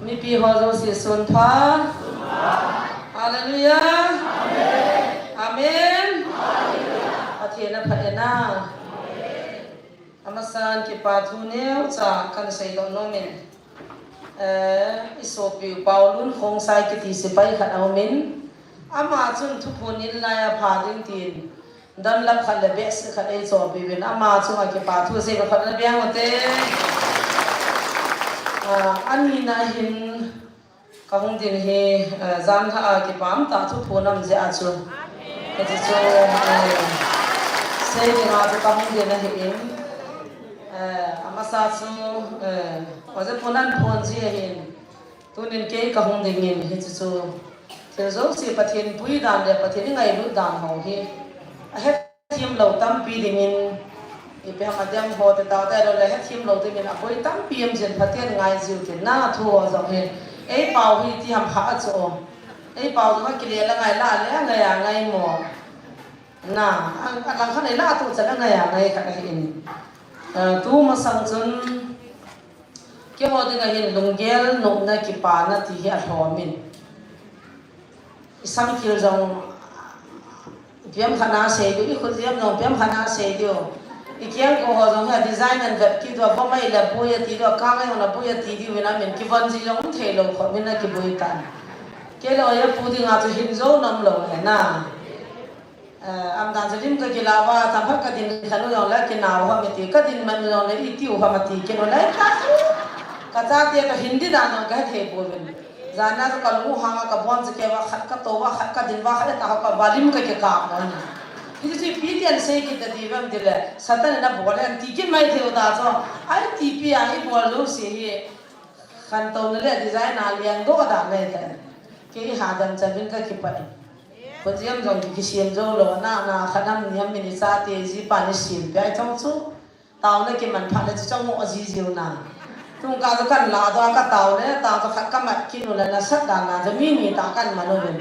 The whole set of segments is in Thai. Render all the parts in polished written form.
มีปีหัวเราสิสุนทรฮาเลลูยาอาเมนอาเทนะพระเอนาอามาสานกิปาทูเนลจากกันใส่ดอนโนเมนอิโซปิวเปาลุนคงใส่กิติสิไปขัดเอาเมนอามาจุนทุพนินลายพาดินตีนดันลับขัดเลเบสขัดไอโซปิวินอามาจุนอากิปาทูเซกับขัดเลเบียงมาเตอันนี้นะเห็นก็คงดินเฮจานข้ากิปามตาทุพนำเจ้าจูก็จะจูเซจิงาจะก็คงดินนะเห็นอามาซาจูว่าจะพนันพนจีเห็นตัวนี้เก๋ก็คงดินเห็นเฮจิจูเจ้าสิปะเทียนปุยดานเดียปะเทียนไงลุดานเขาเฮเฮ็ดทีมเราตั้มปีดิมินอีเปียมาเดียมโหดแต่เราเลยให้ทีมเราดิมินอ่ะปุยตั้มปีมเจนปะเทียนไงจิวเจนหน้าทัวร์จังเฮไอ้เป่าที่ทำผ้าโจไอ้เป่าที่ว่ากิเลสละไงล่าแล้วไงอย่างไงหมอน่ะอันหลังข้างในล่าตัวจะละไงอย่างไงกันเห็นตัวมาสั่งจนเกี่ยวกับที่เห็นลุงเกลนุ่มนะกิปานะที่อัฐอมินสังเกตจังเพียงขนาดเสียดูอีกคนเดียวน้องเพียงขนาดเสียดูอีกอย่างก็เขาจังให้ดีไซน์นั่นแบบคิดว่าพ่อไม่ละปุยตีด้วยข้างไอ้คนละปุยตีดีเวลาเหมือนกี่วันที่ยังเทลงเขาไม่น่ากี่ปุยตันเกี่ยวกับยังพูดถึงอาจจะหินโซ่น้ำลงเห็นน่ะอันนั้นจะริมก็กี่ลาวาทำให้กระดิ่งขนุนยังเล็กกี่นาวเขาไม่ตีกระดิ่งมันยังเล็กอีติวเขาไม่ตีกี่นั่นเล็กกระจาเดียก็หินดีด้านนั้นก็ให้เทปุยเป็นจานนั้นก็ลูกหางก็บ้านจะเกี่ยวว่าขัดก็โตว่าขัดก็ดินว่าขัดแต่เขาก็วาริมก็กี่กาบมันที่จะพีเดียนเซกิตดีแบบนี้เลยสัตว์เนี่ยนะบอลเนี่ยที่กินไม่เท่าตาจ้ะไอ้ที่พี่ไอ้บอลลูกเสียขันโตนี่แหละดีไซน์นาเลียงดูก็ได้เลยแต่กี่หาดันจะเป็นก็คิดไปคนที่ยังจงที่เสียงโจโลน่าขนาดนี้มินิซาเตจิปานิสินไปจ้องสู้ตาวเนี่ยกี่มันผ่านเลยจะจ้องมั่วจีจิวน่ะทุกการจะกันลาตัวก็ตาวเนี่ยตาวจะขัดก็มากินนู่นเลยนะสักด่านน่ะจะมีตากันมาโน่น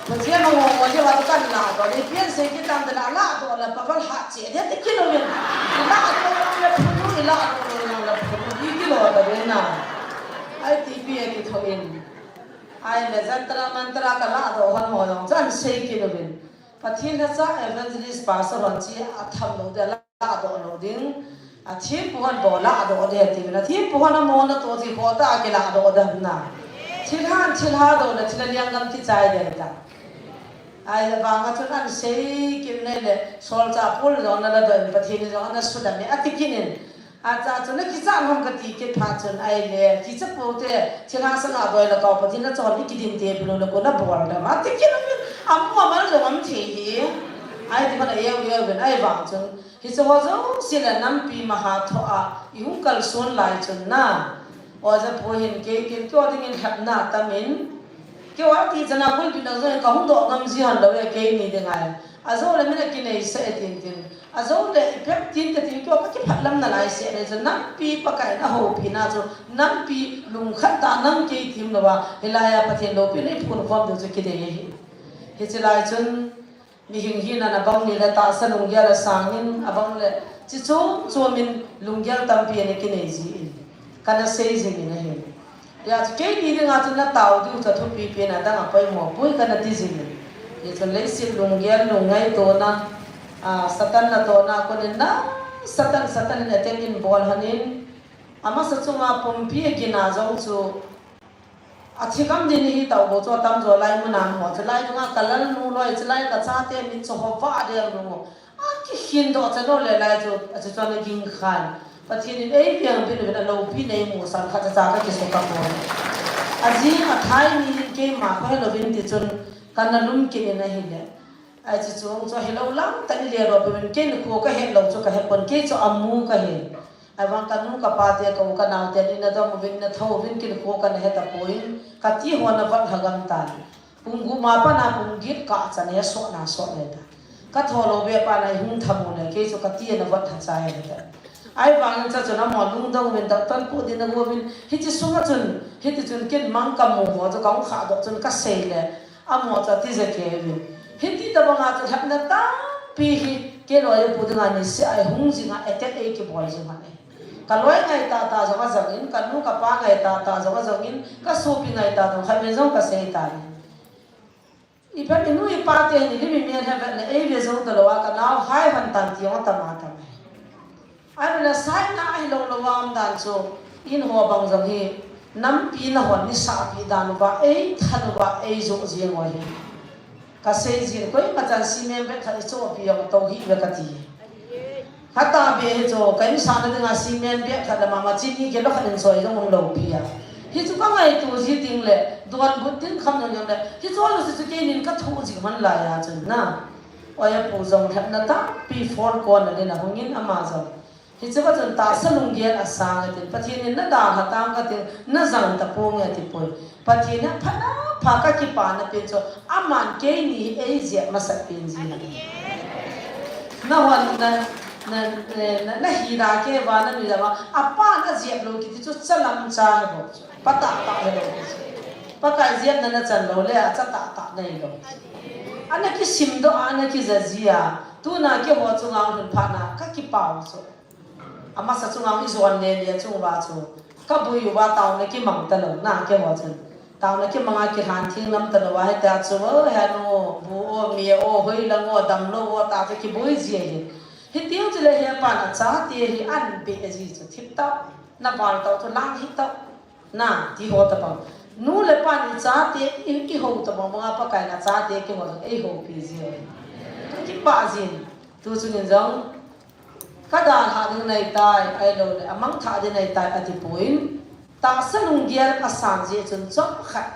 มันเสียงงงว่าจะว่ากันลาตัวนี้เพี้ยนเสียงตั้งแต่ลาตัวแล้วพอเขาหัดเสียเดี๋ยวจะกินนู่นลาตัวแล้วพูดลาตัวแล้วพูดยี่กิโลตัวเองน่ะไอ้ที่พี่ไอ้ที่ทวินไอ้เนี่ยจันทรามันตราก็ลาตัวหันหัวน้องจันเสียกิโลเป็นพัฒน์จะเอเวนจลิสปาสรันจีอัฐมโนเดลาตัวโนดิ้งอาทิตย์พวันบ่ลาตัวเดียร์ที่เป็นอาทิตย์พวันมอนตัวที่พอตากิลาตัวเดิมน่ะชิลฮาตัวนั้นชิลเลี้ยงกันที่ใจเดียร์กันไอ้บางคนนั้นเสียกินเนี่ยเลยโซลจ้าพูดตอนนั้นเราเดินไปที่นี่ตอนนั้นสุดท้ายอาทิตย์นี้อาจารย์จนกิจการทำกันที่เก็บผ่านจนไอ้เลยกิจพูดเองที่ร้านสนาดอยแล้วก็ไปที่นั่นจอดที่ดินเดียบแล้วก็นับบอลแล้วอาทิตย์นี้อามัวมันจะมันเที่ยไอ้ที่มันเยอะเป็นไอ้บางจนที่จะว่าจะสิ่งนั้นน้ำปีมหาทว่ายุ่งกันส่วนหลายจนน่ะว่าจะพูดเห็นเกี่ยวกับที่เงินหับหน้าตามินเกี่ยวกับที่จะนับเป็นปีนั้นจะเขาต้องนำสิ่งนั้นเลยเกี่ยวนี่ยังไงอาจจะเราไม่ได้กินไอ้เศษทิ้งอาจจะเราเพิ่มทิ้งแต่ทิ้งเกี่ยวกับที่พัดลมนั่นไอ้เศษเลยจะนับปีปากไก่น่าหูปีน่าจะนับปีลุงขัดตานับเกี่ยวทิ้งนะว่าเฮลายาปะเทนโลปีนี้พูดความเดือดจะคิดได้ยังเฮจิลายจนมีหิ่งหินนั่นบังนี่ละตาสลุงเกียร์สางนินบังเลยจิโจ้มินลุงเกียร์ตั้มปีนี่กินไอ้จีกันน่ะเสียจริงนะเห็นยาจะเกี่ยนี่ดึงอาจจะน่าตาวดูจะทุบปีปีน่ะตั้งไปหมอปุ้ยกันน่ะที่จริงยาจะเลยสิลุงเกียร์ลุงไงตัวน่ะสตันน่ะตัวน่ะคนนี้น่ะสตันเนี่ยเต็มอินบอลฮันนินอามาสัจจงอาปุ่มปีกินอาจงจูอาทิตย์กันดินที่ตัวบัวตัวตั้มตัวไล่มันนานหัวจะไล่ตรงนั้นกันแล้วนู่นเลยจะไล่กับชาเต้มินจะหัวฟ้าเดียวนู่นที่หินตัวจะโดนเลยไล่ตัวจะจวนกินขันประเทศนี้เพียงเป็นเราพี่ในหมู่สังฆาจะก็จะสุขภาพอาจีอาไทยมีเกมมาเขาให้เราเป็นที่จนกันนั่นลุ่มกินนะเห็นเลยไอ้ที่จงจะให้เราล้างแต่เรียนเราเป็นเกมคู่ก็เห็นเราจะก็เห็นคนเกมจะอามูก็เห็นไอ้บางกันนู้นกับปาเตียกับกันเอาแต่ดินนั่นต้องเป็นนั่นเท่าเป็นกินคู่กันเห็นแต่ปุยกัดที่หัวนับวัดหักันตันปุ่งกูมาปนาปุ่งกิดกะจะเนี่ยสวนาสวเลยนะกัดหัวเราเบียปานายหุ่นทำมูเนี่ยเกมจะกัดที่นับวัดหัดใจเลยไอ้บางอย่างจะจนน้ำมันลุงต้องเป็นตัดต้นพูดดินนักว่าเป็นฮิตสุนัขจนฮิตจนกินมังกรหมูหัวจะก้าวขาดจนกัสเซ่เลยอาหมูจะที่จะเกี่ยวฮิตที่ตะบังอาจจะทำนั่นตั้งปีฮิเกี่ยวกับพูดงานนี้เสียไอ้หุ่นจริงอ่ะไอ้เท็ดไอ้กี่บอลจริงอ่ะ ka loi ngai ta ta zonga zangin ka nu ka pa ngai ta ta zonga zangin ka su pi ngai ta dong khai be zong ka sei ta ni i pa ni nu i pa te ni mi me ha ve le e ve zong ta lo wa ka nau hai han tan ti ong ta ma ta ai la sai na ai lo lo wa am dan so in ho bang zong hi nam pi na hon ni sa pi dan ba e than ba e zo ji ngo hi ka sei ji ko ma chan si me ve kha cho pi yo to hi ve ka ti hata be zo kai sa na nga si me be kha da ma chi ni ge lo kha den so yo ngong lo pi ya hi chu ka ngai tu ji ting le duan bu tin kham no yo le hi zo lo su ke nin ka thu ji man la ya chen na oya pu zong that na ta pi for ko na le na hongin ama zo hi chu ba chen ta sa lung ge a sa nge tin pathin na da ha tam ka tin na zang ta po nge ti poi pathin na phana pha ka ki pa na pe cho aman ke ni e je ma sa pin ji na wan na hi da ke ba na ni da ba apa na je lo ki ti chu chalam cha he bo pata ta he lo pa ka je na chan lo le a cha ta ta nei lo ana ki sim do ana ki za zia tu na ke ho chu ngang hun pha na ka ki pa so ama sa chu ngang i zon ne le chu ba chu ka bu yu ba taw na ki mang ta lo na ke ho chen taw na ki manga ki han thing lam ta lo wa he ta chu ha no bu o mi o hoi la ngo dam lo wo ta ki bu ji he hi tiêu chỉ là hiện bản là giá tiền thì ăn bị cái gì cho thịt tao na vào tao cho lang thịt tao na thì họ tập bảo nu là bản thì giá tiền cái hồ tập bảo mga pa cái là giá tiền cái họ cái hồ bị gì cái bà gì tu cho nên rằng các đàn hạ đến này tai ai đâu là mang thả đến này tai ở thì point ta sẽ lùng gear ở sàn gì chân chóp khách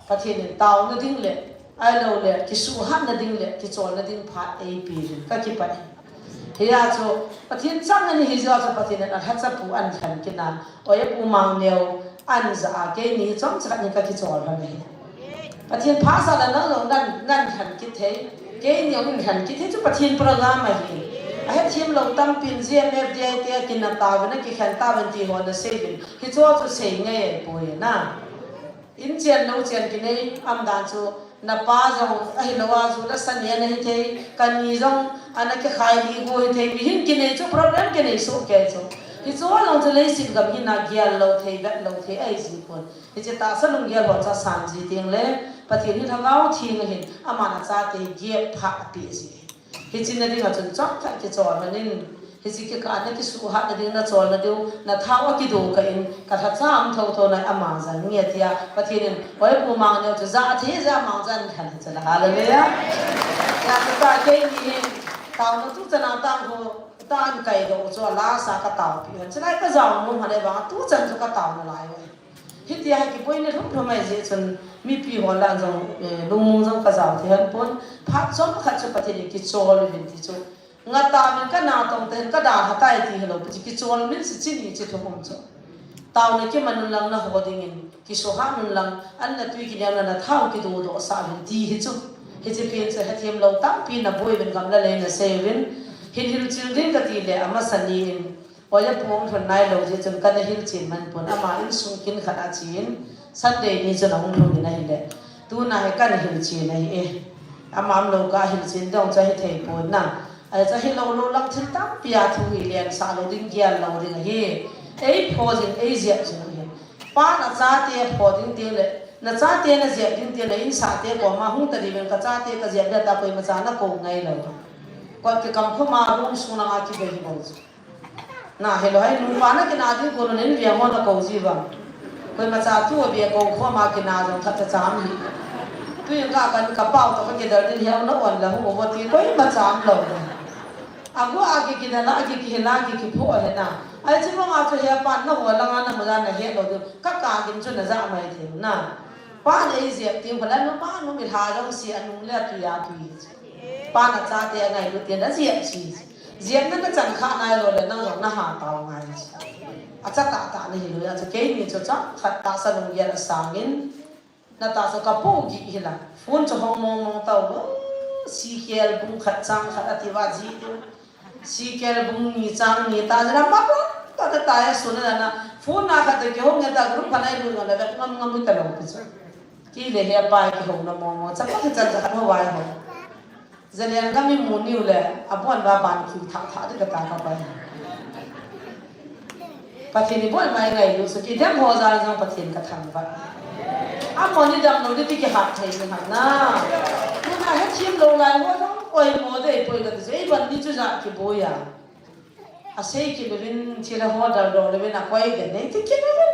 phát hiện tao nó đinh lệ ai lâu lệ cái số hát là đinh lệ cái chỗ là đinh phát a p các cái bài thì à chỗ phát hiện chắc là như giờ cho phát hiện là hát sắp phụ ăn thành cái nào ở cái phụ mang nhiều ăn giả cái này trong chắc như các cái chỗ là này phát hiện phá ra là nó rồi ngăn thành cái thế cái nhiều ngăn thành cái thế cho phát hiện program mà gì hết thêm lâu tâm pin riêng fdi cái cái nào tao với nó cái khăn tao bên thì họ nó xây dựng cái chỗ cho xây ngay bồi na in chen lâu chen cái này âm đàn chỗ na pa zong ai lawa zu la san ya nahi the kan ni zong ana ke khai li go he the hin ki ne chu problem ke ne so ke chu hi zo long zu le sin gam hin na gyal lo the gat lo the ai si pon hi che ta sa lung gyal ho cha san ji ting le pathin ni thangau thing hin amana cha te ge pha pi si hi chin na ding a chun chok tha ke chor na nin hi si ke ka na ki su ha na ding na chor na deu na thawa ki do ka in ka tha cham tho tho na ama zan nge tia pathin oi pu mang ne chu za the za mang zan khan cha la hallelujah ya ta ke ni taw na tu chana tang ho tan kai do cho la sa ka taw pi cha lai ka zaw mu ha le ba tu chan chu ka taw na lai oi hi tia ha ki poi ne thum thum mai je chun mi pi ho la jong lung mung jong ka zaw the han pon phat chom khat chu pathin ki chol hin ti chu ngata min ka na tong ten ka da hatai ti helo pi ki chol min si chini chi thum cho taw ne ke manun lang na ho ding in ki so ha nun lang an na tui ki nyam na thau ki do do sa hin ti hi chu hi che pi che ha thiam lo tam pi na boi ben gam la le na se win hin hil chil ding ka ti le ama sani in oya pong thon nai lo je chun ka na hil chin man pon ama in sung kin khata chin sunday ni chu na hung thung ni na hi le tu na he kan hil chin na hi e amam lo ka hil chin dong cha hi thei pon na ai cha hi lo lo lak thil tam pia thu hi len sa lo ding gyal lo ding hi ei phojin ei zia chu hi pa na cha te phojin te le na cha te na zia ding te le in sa te ko ma hung ta ri ben ka cha te ka zia da ta koi ma cha na ko ngai lo ko ke kam kho ma rum su na ki be hi bo na he lo hai nu pa na ke na di ko nen vi mo na ko ji ba koi ma cha tu be ko kho ma ke na jong tha cha cham hi tu ka kan ka pau to ka ke dar din hiao na on la hu mo ti koi ma cham lo aku agi kita na agi kihela agi kipo he na ai chi mo nga chu he pa na ho la nga na mo na he lo du ka ka gin chu na za mai the na pa nei zia ti phala no pa no mi tha jong si anung le tu ya tu pa na cha te ngai lu ti na zia chi zia na chan kha nai lo le na lo na ha taw ngai a cha ta ta ni lo ya ke ni chu cha khat ta sa nung ya sa ngin na ta sa ka po gi hila phun chu hong mong taw si khel bung khat chang khat ati wa ji si ker bung ni chang ni ta jara ma ta ta ya sun na phone na ka te ke hong ta group phanai lu na la ngam ngam ta lo pi ki le he pa ki hong na mo cha pa cha cha ho wa ho zalian ga mi mu ni le apon ba ban ki tha tha de ka ta ka pa ประเทศนี้บ่อยไม่ไงดูสกิเทียมพอใจจังประเทศกระทำไปอ่ะมอนี่ดังโน้ตที่กี่หักไทยสิหักนะดูนะให้ทีมลงไลน์ว่าต้องโอ้ยโมเดลป่วยกันสิไอ้บันนี้จุดจะกี่บ่อยอ่ะอาศัยกี่เป็นที่เราหัวดาวดาวเลยเป็นอะไรกันเนี่ยที่กี่เป็น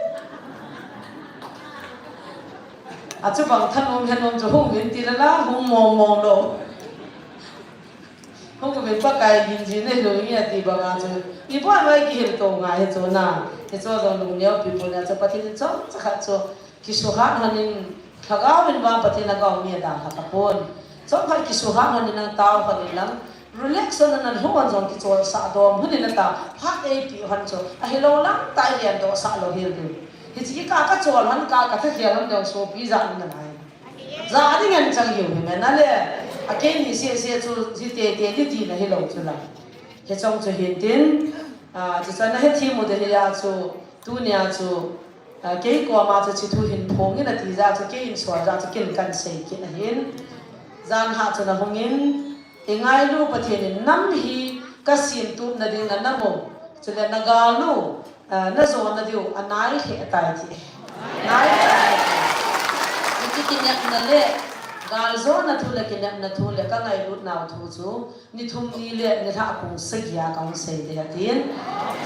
อาจจะบางท่านองจะห้องเห็นทีละละห้องมองดูห้องก็เป็นปากไก่ยินจีเนี่ยดูอย่างที่บางอาจจะอีพ่อไม่กี่เห็นตรงไงเห็นตัวน่ะเห็นตัวตรงลุงเลี้ยวปีปุ่นอาจจะปฏิทินจ้องจะขัดจ้องกิสุขะฮันนินขก้าวเป็นบางปฏิทินก้าวมีด่างขัดปุ่นจ้องขัดกิสุขะฮันนินนั่งเต้าฮันนินลังรีแลกซ์นั่นหัวจ้องกิจวัตรสะดวกฮันนินนั่งเต้าพักเอปีฮันจ้องอะเฮโลลังตายเรียนตัวสะโลเฮลดูเห็นที่ก้าวก็จวนฮันก้าวก็เที่ยวฮันเดียวโซปีจานนั่นไงจ้าที่เงินจังอยู่เห็นไหมนั่นแหละอาเกนี่เสียจูที่เตะที่นะเฮโลจุละเฮจ้องจะเห็นดินจะส่วนนั้นเฮทีมุดเฮียจูตัวเนี่ยจูเกี่ยกว่ามาจะชิดหินพงนี่นะที่จะเกี่ยสวนจะกินกันเสกนะหินจานหาจะนะหงินเองไงลูกประเทศนี้น้ำฮีก็สินตุบนั่นเองนั่นโมจะเล่นนักการลูกนั่นส่วนนั่นเดียวอันไหนเหตุใดที่ไหนที่กินเนี่ยนั่นแหละการโซนนั่นทุเรศกินเนี่ยนั่นทุเรศก็ไงลูกน่าวทุจูนี่ทุ่มนี่เละนี่ถ้าคงเสียกังเสียเดียดิน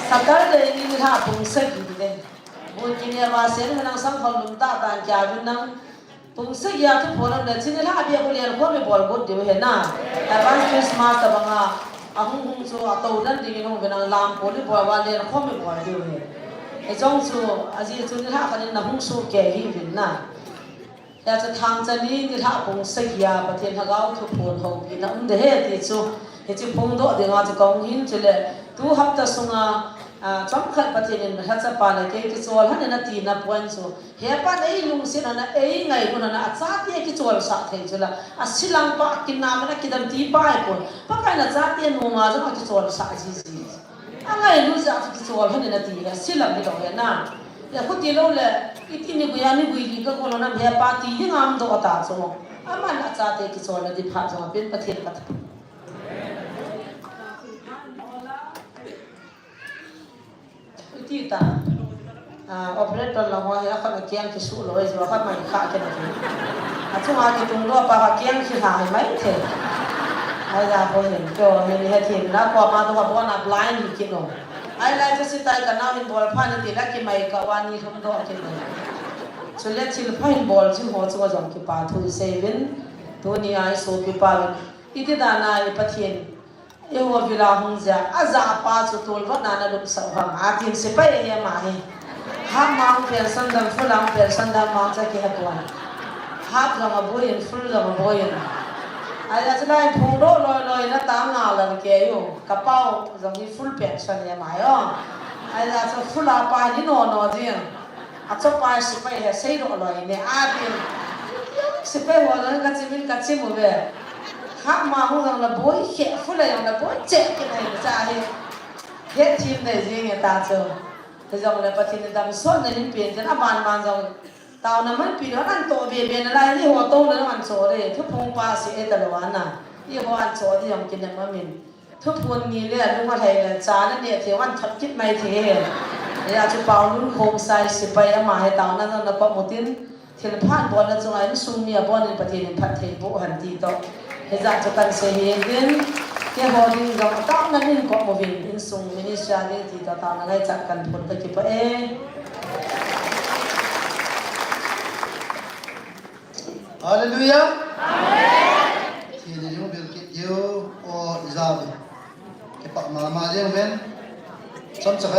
สักการเลยนี่ถ้าคงเสียดีเลยบุญกินเนี่ยมาเสียงนั่งสังขารลุมตาตานจ่าวินนั่งปุ่งเสียทุกคนนั่นสิ่งที่ถ้าเบี้ยคนเรียนคนไม่บอลบุญเดี๋ยวเห็นนะแต่วันคริสต์มาสแต่บางหุ่งจู่ตัวนั้นดีกันหุ่งเป็นลามคนที่บอลวันเรียนคนไม่บอลเดี๋ยวเห็นไอ้จ้องจู่อาจีจู่ที่ถ้าคนนี้นั่งหุ่งจู่แก่หิวินนะอยากจะทางจะนี้ที่ถ้าปุ่งเสียประเทศเขาทุกคนหงกินนั่นเดี๋ยวเห็นที่จู่เห็นจู่ปุ่งโดดเดี๋ยวอาจจะกองหินจู่เลยตู้ฮับตะสุงจอมขัดประเทศนี้มันจะปานเลยที่จวนฮันนี่นาทีนับวันจู่เฮียปันไอ้ลุงสินะนะไอ้ไงคนนั้นอาจารย์ที่จวนสักเท่าไหร่อาศิลังปากกินน้ำนะกินดำตีป้ายคนปากไอ้อาจารย์ที่นุ่งอาจจะมาจวนสักจีอะไรรู้จักที่จวนฮันนี่นาทีนะศิลังที่เราเห็นนะแต่คนที่เราเลยอีที่นี่กุยานี่กุยก็คนนั้นเฮียปันที่ยังงามตัวตาจู่อามันอาจารย์ที่จวนนาทีผ่านจู่เป็นประเทศกันที่ตาoperator เราว่าเขาเกี่ยงที่สู้เลยเราเขาไม่ขาดกันเลยช่วงอาทิตย์ตรงรั้วปากเกี่ยงที่หายไหมเถอะไอ้ยาพอเห็นก็เห็นเห็นทีมแล้วพอมาตัวบอกว่านับไลน์นี่กินเอาไอ้ไลน์จะสิตายกันน้าเป็นบอลพันนี่แล้วกินไม่ก็วันนี้ทุ่มดอกกินเลยส่วนเล่นชิลพันบอลชิลหัวชัวจอมกี่ป่าทุยเซเว่นตัวนี้ไอ้โซกี่ป่าอีที่ด้านในประเทศเอววิลาหงจะอาจจะป้าสุดตัววันนั้นลูกสาวอาทิตย์สิไปเยี่ยมมาให้หามังเปลี่ยนสันดานฟุลังเปลี่ยนสันดานมังจะกี่หัวหาเรามาบุยฟุลเรามาบุยอาจจะได้พุงโดลอยๆนะตามงานเราเกี่ยวกระเป๋าจะมีฟุลเปลี่ยนสันเยี่ยมมาอ๋ออาจจะฟุลอาปานี่นอนจริงอาจจะไปสิไปเสียดลอยเนี่ยอาทิตย์สิไปหัวเราก็จะมีกัดซิมุเบหากมาหุ่นเราบุยเขียฟุลเลยเราบุยเจ็บกันเลยจ้าเฮ็ดทีมได้จริงตาเจ้าแต่จังเลยประเทศนี้ดำส่วนในนี้เปลี่ยนกันบานจังตาวนั้นมันปีนั้นนั่นโตเบียนอะไรที่หัวโตเลยมันโซ่เลยทุกพงปาสิเอตลวันน่ะที่หัวอันโซ่ที่ยังกินเนี่ยมันมินทุกคนมีเลือดลูกมาไทยเลยจ้านั่นเนี่ยเทวันทับคิดไม่เทอยากจะเป่าลุ้นโคมใส่สิไปมาให้ตาวนั้นนั่นก็มุตินเทนผ่านบอลนั่นจังไงซุ่มเนี่ยบอลในประเทศนี้พัดเทบุหันตีโตให้จากจะกันเสียเงินที่หัวดิ้งจังตั้งนั่นนี่ก็มาวินอินซุงมินิชาเนี่ยที่ตาวนั้นให้จากกันผลตะกี้ไปHallelujah. Amen. Sini yung bilkit yo o izabi. Kepak malama yung ben. Sam